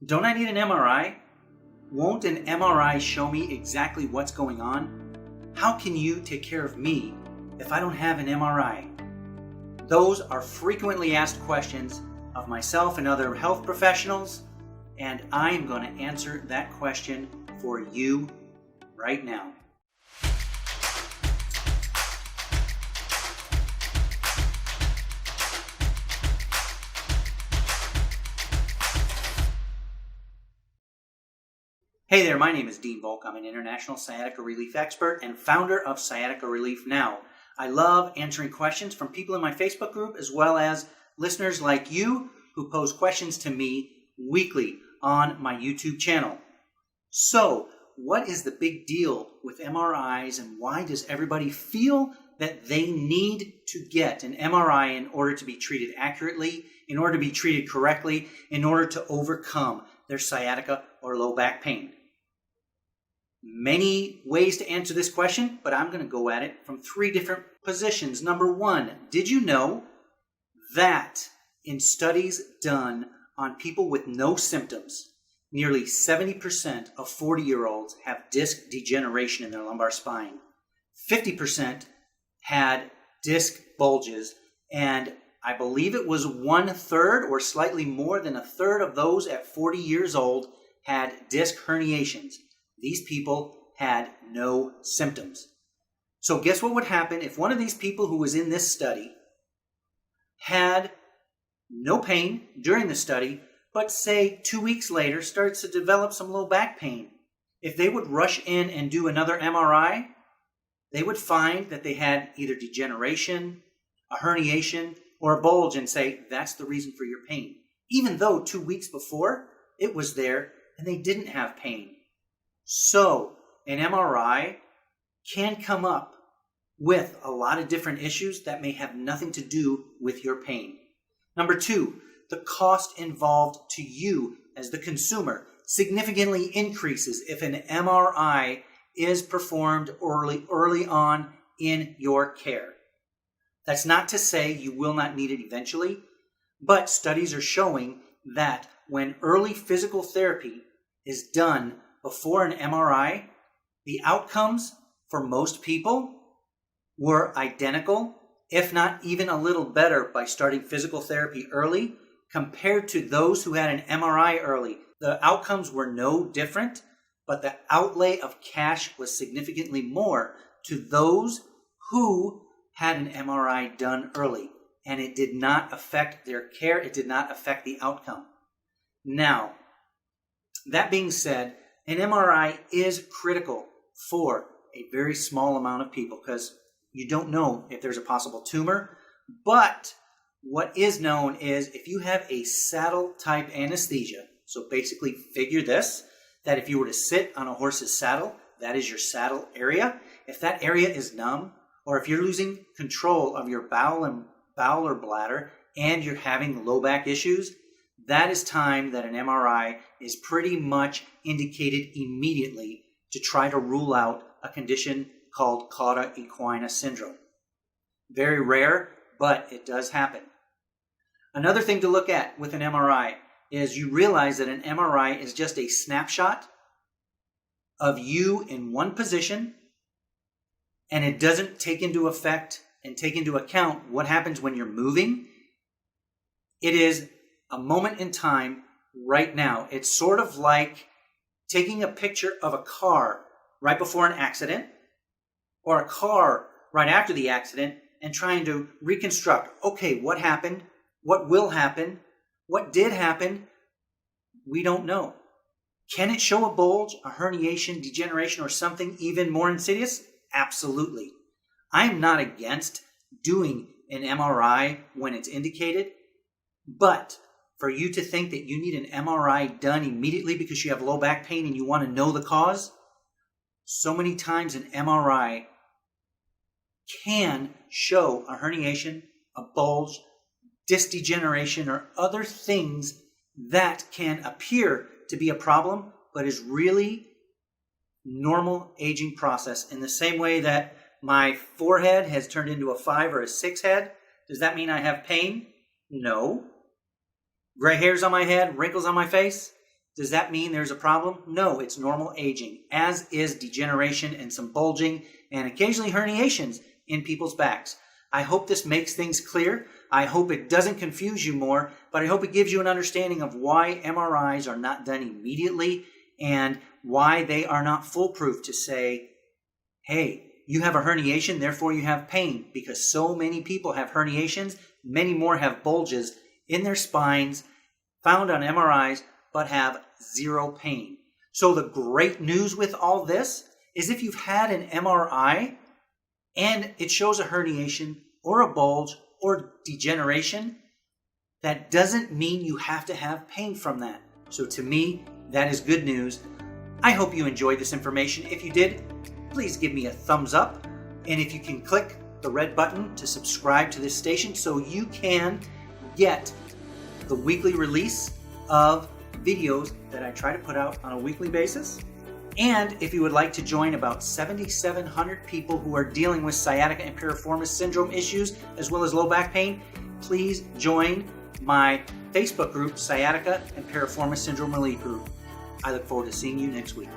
Don't I need an MRI? Won't an MRI show me exactly what's going on? How can you take care of me if I don't have an MRI? Those are frequently asked questions of myself and other health professionals, and I am going to answer that question for you right now. Hey there, my name is Dean Volk. I'm an international sciatica relief expert and founder of Sciatica Relief Now. I love answering questions from people in my Facebook group as well as listeners like you who pose questions to me weekly on my YouTube channel. So, what is the big deal with MRIs and why does everybody feel that they need to get an MRI in order to be treated accurately, in order to be treated correctly, in order to overcome their sciatica or low back pain? Many ways to answer this question, but I'm going to go at it from three different positions. Number one, did you know that in studies done on people with no symptoms, nearly 70% of 40-year-olds have disc degeneration in their lumbar spine. 50% had disc bulges, and I believe it was 1/3 or slightly more than 1/3 of those at 40 years old had disc herniations. These people had no symptoms. So guess what would happen if one of these people who was in this study had no pain during the study, but say 2 weeks later starts to develop some low back pain? If they would rush in and do another MRI, they would find that they had either degeneration, a herniation, or a bulge and say, that's the reason for your pain. Even though 2 weeks before it was there and they didn't have pain. So an MRI can come up with a lot of different issues that may have nothing to do with your pain. Number two, the cost involved to you as the consumer significantly increases if an MRI is performed early on in your care. That's not to say you will not need it eventually, but studies are showing that when early physical therapy is done before an MRI, the outcomes for most people were identical, if not even a little better by starting physical therapy early compared to those who had an MRI early. The outcomes were no different, but the outlay of cash was significantly more to those who had an MRI done early, and it did not affect their care. It did not affect the outcome. Now, that being said, an MRI is critical for a very small amount of people because you don't know if there's a possible tumor. But what is known is if you have a saddle type anesthesia, so basically figure this, that if you were to sit on a horse's saddle, that is your saddle area. If that area is numb, or if you're losing control of your bowel or bladder and you're having low back issues, that is time that an MRI is pretty much indicated immediately to try to rule out a condition called cauda equina syndrome. Very rare, but it does happen. Another thing to look at with an MRI is you realize that an MRI is just a snapshot of you in one position, and it doesn't take into account what happens when you're moving. It is a moment in time right now. It's sort of like taking a picture of a car right before an accident or a car right after the accident and trying to reconstruct, okay, what happened? What will happen? What did happen? We don't know. Can it show a bulge, a herniation, degeneration, or something even more insidious? Absolutely. I'm not against doing an MRI when it's indicated, but for you to think that you need an MRI done immediately because you have low back pain and you want to know the cause, so many times an MRI can show a herniation, a bulge, disc degeneration, or other things that can appear to be a problem, but is really normal aging process. In the same way that my forehead has turned into a 5 or a 6 head, does that mean I have pain? No. Gray hairs on my head, wrinkles on my face? Does that mean there's a problem? No, it's normal aging, as is degeneration and some bulging and occasionally herniations in people's backs. I hope this makes things clear. I hope it doesn't confuse you more, but I hope it gives you an understanding of why MRIs are not done immediately and why they are not foolproof to say, hey, you have a herniation, therefore you have pain, because so many people have herniations, many more have bulges in their spines found on MRIs, but have zero pain. So the great news with all this is if you've had an MRI and it shows a herniation or a bulge or degeneration, that doesn't mean you have to have pain from that. So to me, that is good news. I hope you enjoyed this information. If you did, please give me a thumbs up. And if you can click the red button to subscribe to this station so you can get the weekly release of videos that I try to put out on a weekly basis. And if you would like to join about 7,700 people who are dealing with sciatica and piriformis syndrome issues as well as low back pain, please join my Facebook group, Sciatica and Piriformis Syndrome Relief Group. I look forward to seeing you next week.